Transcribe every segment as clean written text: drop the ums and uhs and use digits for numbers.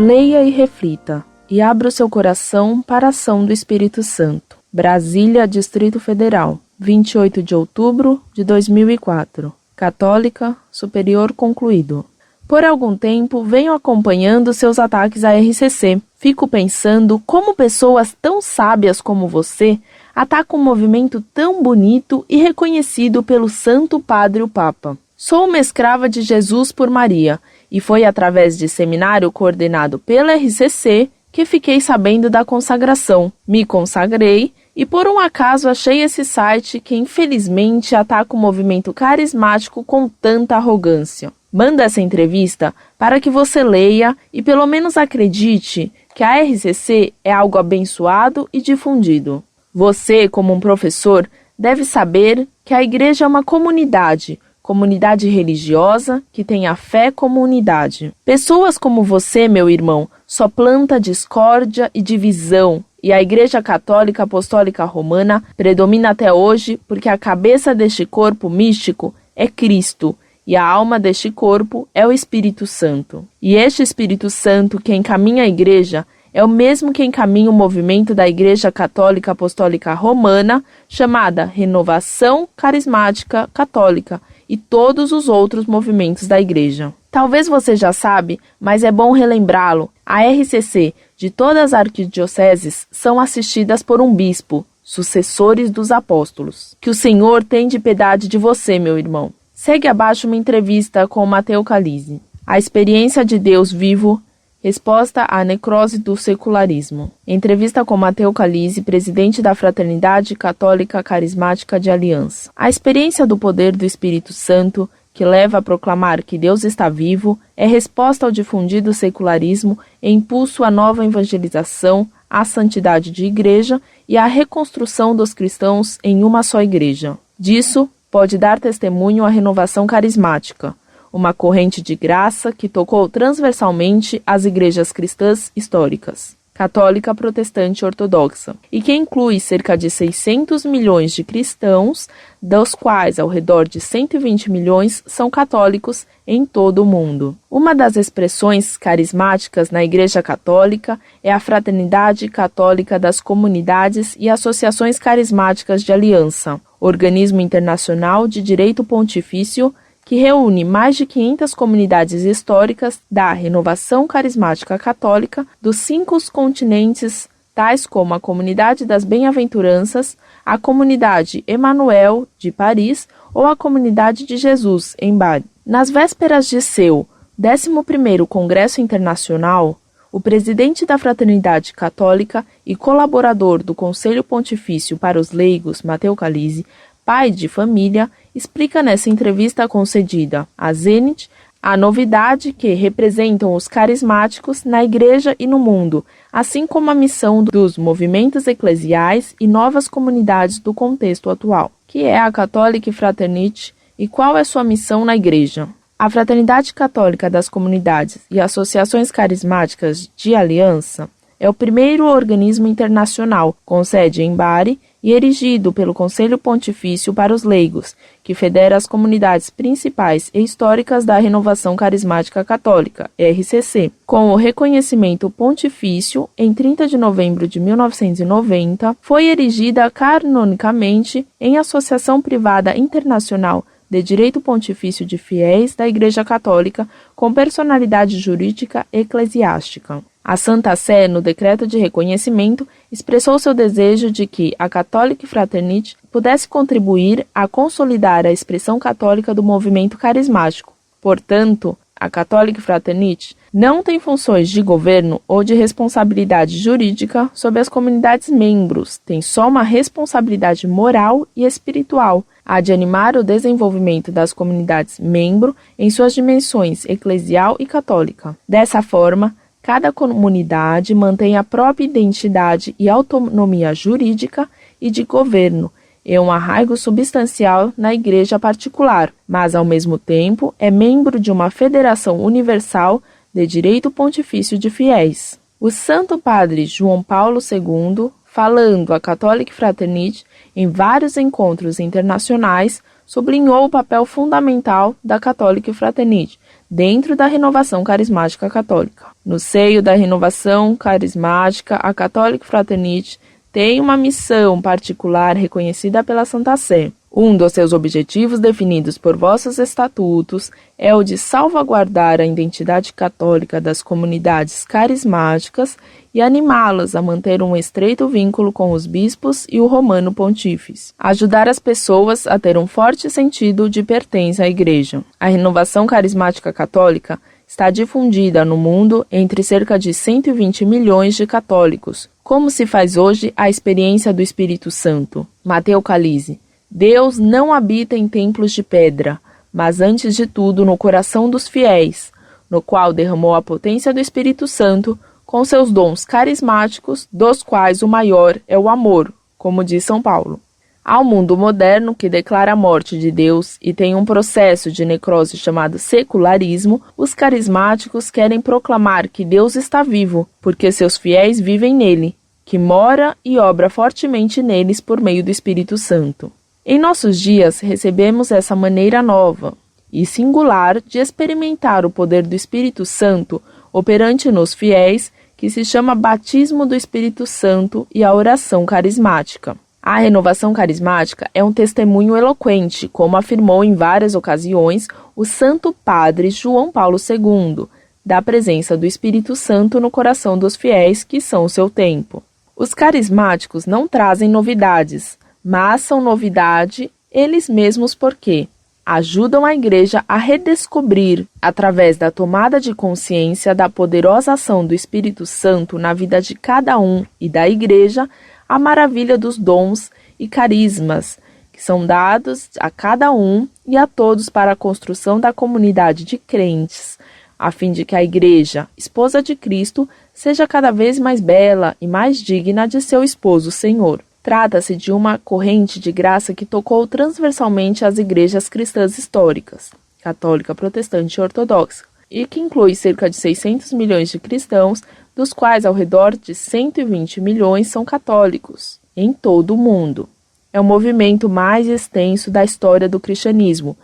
Leia e reflita, e abra o seu coração para a ação do Espírito Santo. Brasília, Distrito Federal, 28 de outubro de 2004. Católica, superior concluído. Por algum tempo, venho acompanhando seus ataques à RCC. Fico pensando como pessoas tão sábias como você atacam um movimento tão bonito e reconhecido pelo Santo Padre o Papa. Sou uma escrava de Jesus por Maria, e foi através de seminário coordenado pela RCC que fiquei sabendo da consagração. Me consagrei e por um acaso achei esse site que infelizmente ataca o movimento carismático com tanta arrogância. Manda essa entrevista para que você leia e pelo menos acredite que a RCC é algo abençoado e difundido. Você, como um professor, deve saber que a igreja é uma comunidade religiosa que tem a fé como unidade. Pessoas como você, meu irmão, só planta discórdia e divisão, e a Igreja Católica Apostólica Romana predomina até hoje porque a cabeça deste corpo místico é Cristo, e a alma deste corpo é o Espírito Santo. E este Espírito Santo que encaminha a Igreja é o mesmo que encaminha o movimento da Igreja Católica Apostólica Romana, chamada Renovação Carismática Católica, e todos os outros movimentos da Igreja. Talvez você já sabe, mas é bom relembrá-lo. A RCC de todas as arquidioceses são assistidas por um bispo, sucessores dos apóstolos. Que o Senhor tenha de piedade de você, meu irmão. Segue abaixo uma entrevista com Matteo Calise. A experiência de Deus vivo, resposta à necrose do secularismo. Entrevista com Matteo Calise, presidente da Fraternidade Católica Carismática de Aliança. A experiência do poder do Espírito Santo, que leva a proclamar que Deus está vivo, é resposta ao difundido secularismo e impulso à nova evangelização, à santidade de igreja e à reconstrução dos cristãos em uma só igreja. Disso pode dar testemunho a renovação carismática, uma corrente de graça que tocou transversalmente as igrejas cristãs históricas, católica, protestante e ortodoxa, e que inclui cerca de 600 milhões de cristãos, dos quais ao redor de 120 milhões são católicos em todo o mundo. Uma das expressões carismáticas na Igreja Católica é a Fraternidade Católica das Comunidades e Associações Carismáticas de Aliança, organismo internacional de direito pontifício que reúne mais de 500 comunidades históricas da renovação carismática católica dos 5 continentes, tais como a Comunidade das Bem-aventuranças, a Comunidade Emmanuel de Paris ou a Comunidade de Jesus em Bari. Nas vésperas de seu 11º Congresso Internacional, o presidente da Fraternidade Católica e colaborador do Conselho Pontifício para os Leigos, Matteo Calise, pai de família, explica nessa entrevista concedida à Zenit a novidade que representam os carismáticos na Igreja e no mundo, assim como a missão dos movimentos eclesiais e novas comunidades do contexto atual, que é a Catholic Fraternity e qual é sua missão na Igreja. A Fraternidade Católica das Comunidades e Associações Carismáticas de Aliança é o primeiro organismo internacional, com sede em Bari e erigido pelo Conselho Pontifício para os Leigos, que federa as comunidades principais e históricas da Renovação Carismática Católica, RCC. Com o reconhecimento pontifício, em 30 de novembro de 1990, foi erigida canonicamente em Associação Privada Internacional de Direito Pontifício de Fiéis da Igreja Católica, com personalidade jurídica eclesiástica. A Santa Sé, no decreto de reconhecimento, expressou seu desejo de que a Catholic Fraternity pudesse contribuir a consolidar a expressão católica do movimento carismático. Portanto, a Catholic Fraternity não tem funções de governo ou de responsabilidade jurídica sobre as comunidades membros, tem só uma responsabilidade moral e espiritual, a de animar o desenvolvimento das comunidades membro em suas dimensões eclesial e católica. Dessa forma, cada comunidade mantém a própria identidade e autonomia jurídica e de governo, e um arraigo substancial na igreja particular, mas ao mesmo tempo é membro de uma federação universal de direito pontifício de fiéis. O Santo Padre João Paulo II, falando à Catholic Fraternity em vários encontros internacionais, sublinhou o papel fundamental da Catholic Fraternity dentro da Renovação Carismática Católica. No seio da Renovação Carismática, a Catholic Fraternity tem uma missão particular reconhecida pela Santa Sé. Um dos seus objetivos definidos por vossos estatutos é o de salvaguardar a identidade católica das comunidades carismáticas e animá-las a manter um estreito vínculo com os bispos e o Romano Pontífice. Ajudar as pessoas a ter um forte sentido de pertença à Igreja. A renovação carismática católica está difundida no mundo entre cerca de 120 milhões de católicos. Como se faz hoje a experiência do Espírito Santo? Matteo Calise. Deus não habita em templos de pedra, mas antes de tudo no coração dos fiéis, no qual derramou a potência do Espírito Santo com seus dons carismáticos, dos quais o maior é o amor, como diz São Paulo. Ao mundo moderno, que declara a morte de Deus e tem um processo de necrose chamado secularismo, os carismáticos querem proclamar que Deus está vivo, porque seus fiéis vivem nele, que mora e obra fortemente neles por meio do Espírito Santo. Em nossos dias, recebemos essa maneira nova e singular de experimentar o poder do Espírito Santo operante nos fiéis, que se chama batismo do Espírito Santo e a oração carismática. A renovação carismática é um testemunho eloquente, como afirmou em várias ocasiões o Santo Padre João Paulo II, da presença do Espírito Santo no coração dos fiéis que são o seu tempo. Os carismáticos não trazem novidades, mas são novidade eles mesmos porque ajudam a Igreja a redescobrir, através da tomada de consciência da poderosa ação do Espírito Santo na vida de cada um e da Igreja, a maravilha dos dons e carismas que são dados a cada um e a todos para a construção da comunidade de crentes, a fim de que a Igreja, esposa de Cristo, seja cada vez mais bela e mais digna de seu esposo Senhor. Trata-se de uma corrente de graça que tocou transversalmente as igrejas cristãs históricas, católica, protestante e ortodoxa, e que inclui cerca de 600 milhões de cristãos, dos quais ao redor de 120 milhões são católicos, em todo o mundo. É o movimento mais extenso da história do cristianismo,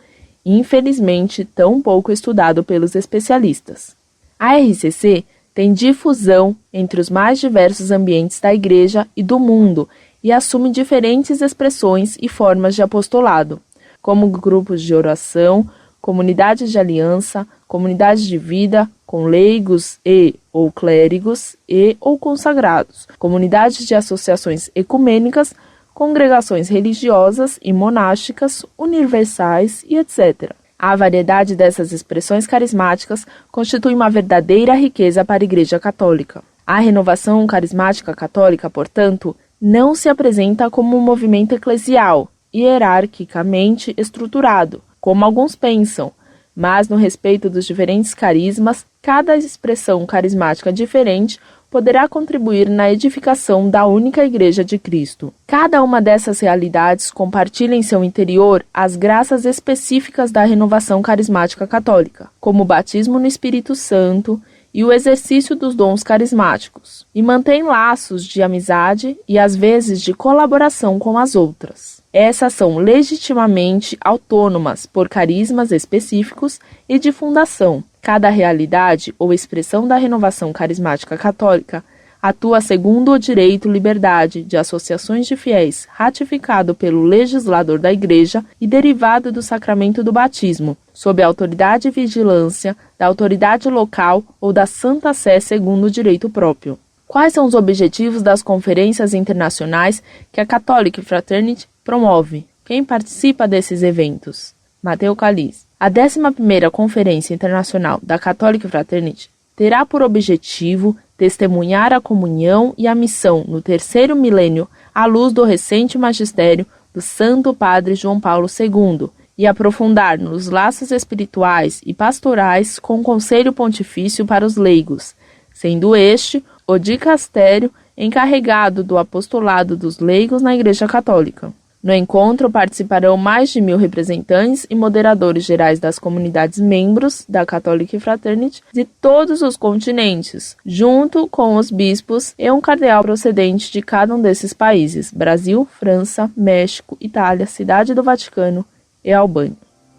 e infelizmente tão pouco estudado pelos especialistas. A RCC tem difusão entre os mais diversos ambientes da Igreja e do mundo, e assume diferentes expressões e formas de apostolado, como grupos de oração, comunidades de aliança, comunidades de vida, com leigos e ou clérigos e ou consagrados, comunidades de associações ecumênicas, congregações religiosas e monásticas, universais e etc. A variedade dessas expressões carismáticas constitui uma verdadeira riqueza para a Igreja Católica. A renovação carismática católica, portanto, não se apresenta como um movimento eclesial, hierarquicamente estruturado, como alguns pensam, mas no respeito dos diferentes carismas, cada expressão carismática diferente poderá contribuir na edificação da única Igreja de Cristo. Cada uma dessas realidades compartilha em seu interior as graças específicas da renovação carismática católica, como o batismo no Espírito Santo e o exercício dos dons carismáticos, e mantém laços de amizade e às vezes de colaboração com as outras. Essas são legitimamente autônomas por carismas específicos e de fundação. Cada realidade ou expressão da renovação carismática católica atua segundo o direito liberdade de associações de fiéis ratificado pelo legislador da Igreja e derivado do sacramento do batismo, sob a autoridade e vigilância da autoridade local ou da Santa Sé segundo o direito próprio. Quais são os objetivos das conferências internacionais que a Catholic Fraternity promove? Quem participa desses eventos? Matteo Calise. A 11ª Conferência Internacional da Catholic Fraternity terá por objetivo testemunhar a comunhão e a missão no terceiro milênio à luz do recente magistério do Santo Padre João Paulo II e aprofundar nos laços espirituais e pastorais com o Conselho Pontifício para os leigos, sendo este o dicastério encarregado do apostolado dos leigos na Igreja Católica. No encontro participarão mais de 1.000 representantes e moderadores gerais das comunidades membros da Catholic Fraternity de todos os continentes, junto com os bispos e um cardeal procedente de cada um desses países: Brasil, França, México, Itália, Cidade do Vaticano e Albânia.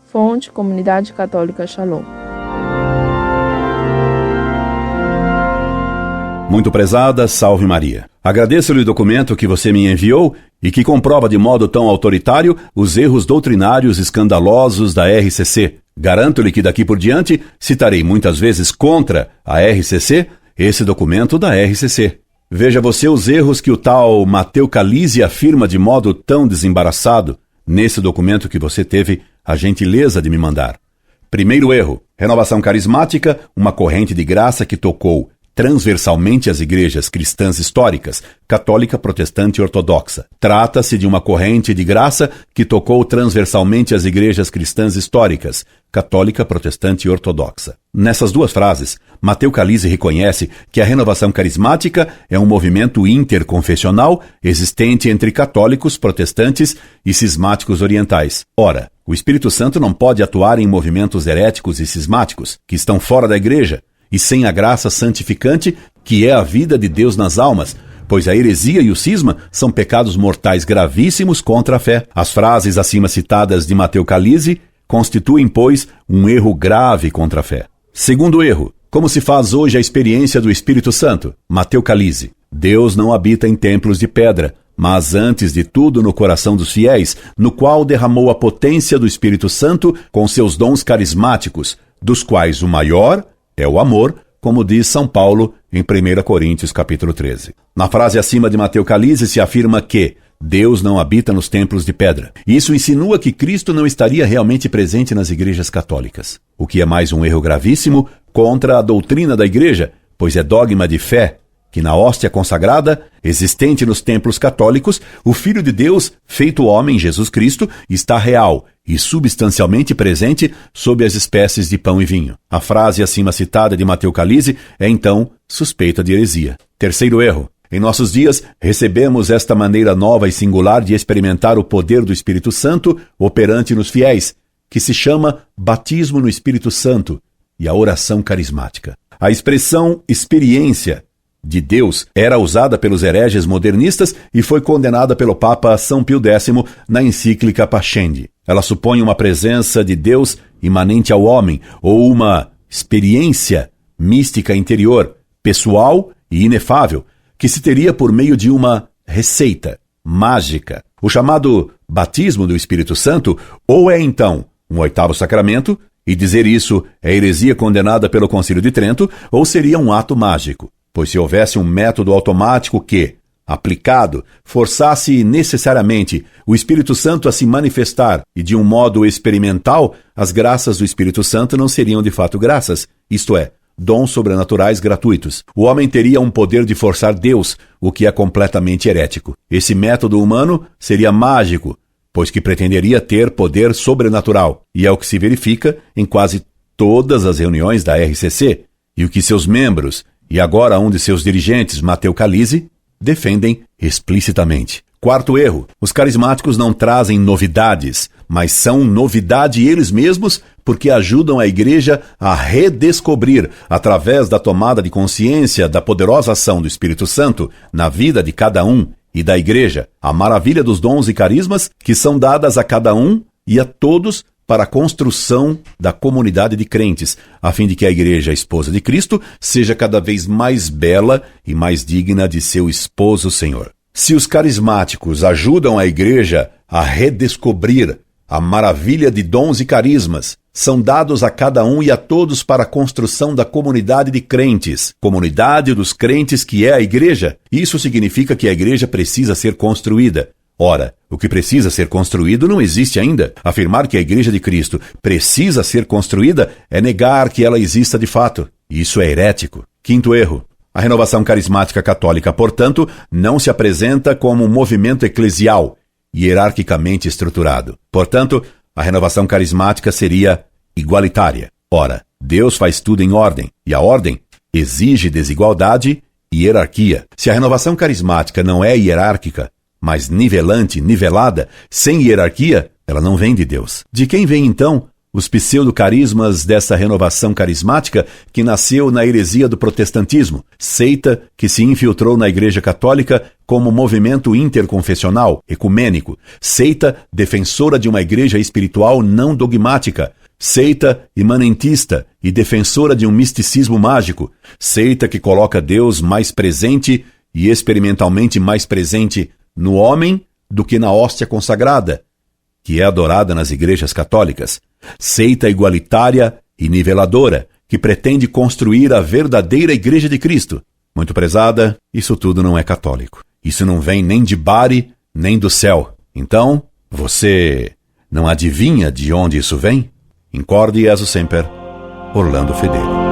Fonte: Comunidade Católica Shalom. Muito prezada, salve Maria. Agradeço-lhe o documento que você me enviou e que comprova de modo tão autoritário os erros doutrinários escandalosos da RCC. Garanto-lhe que daqui por diante citarei muitas vezes contra a RCC esse documento da RCC. Veja você os erros que o tal Matteo Calise afirma de modo tão desembaraçado nesse documento que você teve a gentileza de me mandar. Primeiro erro: renovação carismática, uma corrente de graça que tocou transversalmente as igrejas cristãs históricas, católica, protestante e ortodoxa. Trata-se de uma corrente de graça que tocou transversalmente as igrejas cristãs históricas, católica, protestante e ortodoxa. Nessas duas frases, Matteo Calise reconhece que a renovação carismática é um movimento interconfessional existente entre católicos, protestantes e cismáticos orientais. Ora, o Espírito Santo não pode atuar em movimentos heréticos e cismáticos, que estão fora da igreja, e sem a graça santificante, que é a vida de Deus nas almas, pois a heresia e o cisma são pecados mortais gravíssimos contra a fé. As frases acima citadas de Matteo Calise constituem, pois, um erro grave contra a fé. Segundo erro: como se faz hoje a experiência do Espírito Santo? Matteo Calise: Deus não habita em templos de pedra, mas antes de tudo no coração dos fiéis, no qual derramou a potência do Espírito Santo com seus dons carismáticos, dos quais o maior é o amor, como diz São Paulo em 1 Coríntios capítulo 13. Na frase acima de Matteo Calise se afirma que Deus não habita nos templos de pedra. Isso insinua que Cristo não estaria realmente presente nas igrejas católicas, o que é mais um erro gravíssimo contra a doutrina da igreja, pois é dogma de fé que na hóstia consagrada, existente nos templos católicos, o Filho de Deus, feito homem, Jesus Cristo, está real e substancialmente presente sob as espécies de pão e vinho. A frase acima citada de Matteo Calise é, então, suspeita de heresia. Terceiro erro: em nossos dias, recebemos esta maneira nova e singular de experimentar o poder do Espírito Santo operante nos fiéis, que se chama batismo no Espírito Santo e a oração carismática. A expressão experiência de Deus era usada pelos hereges modernistas e foi condenada pelo Papa São Pio X na encíclica Pascendi. Ela supõe uma presença de Deus imanente ao homem, ou uma experiência mística interior, pessoal e inefável, que se teria por meio de uma receita mágica. O chamado batismo do Espírito Santo ou é então um oitavo sacramento, e dizer isso é heresia condenada pelo Concílio de Trento, ou seria um ato mágico. Pois se houvesse um método automático que, aplicado, forçasse necessariamente o Espírito Santo a se manifestar e de um modo experimental, as graças do Espírito Santo não seriam de fato graças, isto é, dons sobrenaturais gratuitos. O homem teria um poder de forçar Deus, o que é completamente herético. Esse método humano seria mágico, pois que pretenderia ter poder sobrenatural, e é o que se verifica em quase todas as reuniões da RCC, e o que seus membros e agora um de seus dirigentes, Matteo Calise, defendem explicitamente. Quarto erro: os carismáticos não trazem novidades, mas são novidade eles mesmos porque ajudam a igreja a redescobrir, através da tomada de consciência da poderosa ação do Espírito Santo na vida de cada um e da igreja, a maravilha dos dons e carismas que são dadas a cada um e a todos para a construção da comunidade de crentes, a fim de que a igreja, a esposa de Cristo, seja cada vez mais bela e mais digna de seu esposo Senhor. Se os carismáticos ajudam a igreja a redescobrir a maravilha de dons e carismas, são dados a cada um e a todos para a construção da comunidade de crentes, comunidade dos crentes que é a igreja. Isso significa que a igreja precisa ser construída. Ora, o que precisa ser construído não existe ainda. Afirmar que a Igreja de Cristo precisa ser construída é negar que ela exista de fato. Isso é herético. Quinto erro: a renovação carismática católica, portanto, não se apresenta como um movimento eclesial, hierarquicamente estruturado. Portanto, a renovação carismática seria igualitária. Ora, Deus faz tudo em ordem, e a ordem exige desigualdade e hierarquia. Se a renovação carismática não é hierárquica, mas nivelante, nivelada, sem hierarquia, ela não vem de Deus. De quem vem, então, os pseudo-carismas dessa renovação carismática que nasceu na heresia do protestantismo, seita que se infiltrou na Igreja Católica como movimento interconfessional, ecumênico, seita defensora de uma igreja espiritual não dogmática, seita imanentista e defensora de um misticismo mágico, seita que coloca Deus mais presente e experimentalmente mais presente no homem do que na hóstia consagrada, que é adorada nas igrejas católicas, seita igualitária e niveladora, que pretende construir a verdadeira Igreja de Cristo. Muito prezada, isso tudo não é católico. Isso não vem nem de Bari, nem do céu. Então, você não adivinha de onde isso vem? Incorde Jesus Semper, Orlando Fedeli.